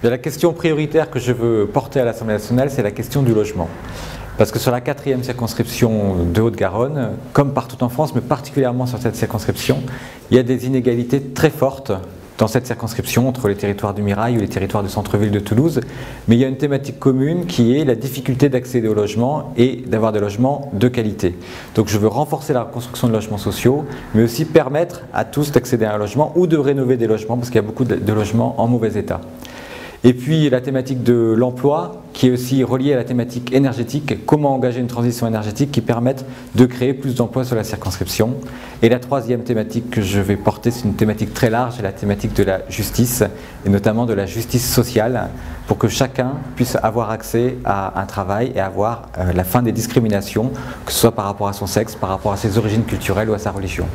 La question prioritaire que je veux porter à l'Assemblée nationale, c'est la question du logement. Parce que sur la 4e circonscription de Haute-Garonne, comme partout en France, mais particulièrement sur cette circonscription, il y a des inégalités très fortes dans cette circonscription entre les territoires du Mirail ou les territoires du centre-ville de Toulouse. Mais il y a une thématique commune qui est la difficulté d'accéder au logement et d'avoir des logements de qualité. Donc je veux renforcer la construction de logements sociaux, mais aussi permettre à tous d'accéder à un logement ou de rénover des logements, parce qu'il y a beaucoup de logements en mauvais état. Et puis la thématique de l'emploi, qui est aussi reliée à la thématique énergétique, comment engager une transition énergétique qui permette de créer plus d'emplois sur la circonscription. Et la 3e thématique que je vais porter, c'est une thématique très large, la thématique de la justice, et notamment de la justice sociale, pour que chacun puisse avoir accès à un travail et avoir la fin des discriminations, que ce soit par rapport à son sexe, par rapport à ses origines culturelles ou à sa religion.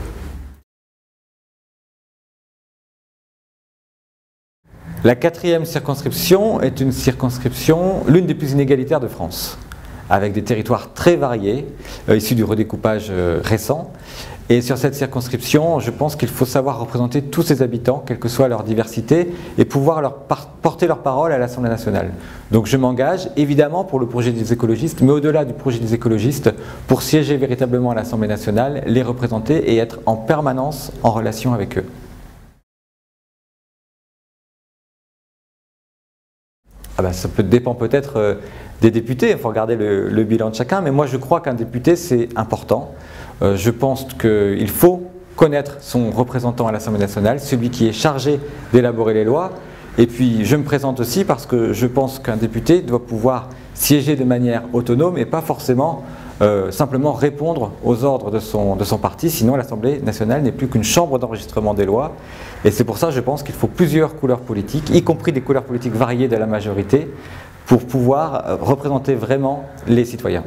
La 4e circonscription est une circonscription, l'une des plus inégalitaires de France, avec des territoires très variés, issus du redécoupage récent. Et sur cette circonscription, je pense qu'il faut savoir représenter tous ses habitants, quelle que soit leur diversité, et pouvoir porter leur parole à l'Assemblée nationale. Donc je m'engage évidemment pour le projet des écologistes, mais au-delà du projet des écologistes, pour siéger véritablement à l'Assemblée nationale, les représenter et être en permanence en relation avec eux. Ça dépend peut-être des députés, il faut regarder le bilan de chacun, mais moi je crois qu'un député c'est important. Je pense qu'il faut connaître son représentant à l'Assemblée nationale, celui qui est chargé d'élaborer les lois. Et puis je me présente aussi parce que je pense qu'un député doit pouvoir siéger de manière autonome et pas forcément simplement répondre aux ordres de son parti, sinon l'Assemblée nationale n'est plus qu'une chambre d'enregistrement des lois. Et c'est pour ça, je pense qu'il faut plusieurs couleurs politiques, y compris des couleurs politiques variées de la majorité, pour pouvoir représenter vraiment les citoyens.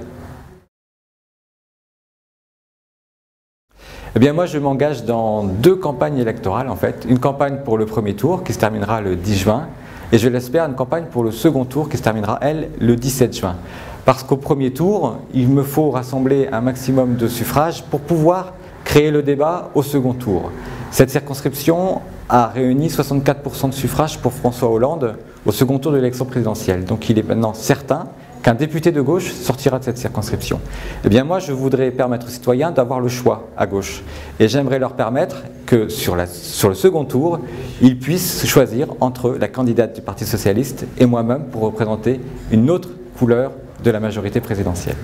Eh bien moi je m'engage dans 2 campagnes électorales en fait. Une campagne pour le premier tour qui se terminera le 10 juin et je l'espère une campagne pour le second tour qui se terminera elle le 17 juin. Parce qu'au premier tour, il me faut rassembler un maximum de suffrages pour pouvoir créer le débat au second tour. Cette circonscription a réuni 64% de suffrages pour François Hollande au second tour de l'élection présidentielle. Donc il est maintenant certain qu'un député de gauche sortira de cette circonscription. Eh bien moi je voudrais permettre aux citoyens d'avoir le choix à gauche. Et j'aimerais leur permettre que sur le second tour, ils puissent choisir entre la candidate du Parti socialiste et moi-même pour représenter une autre couleur de la majorité présidentielle.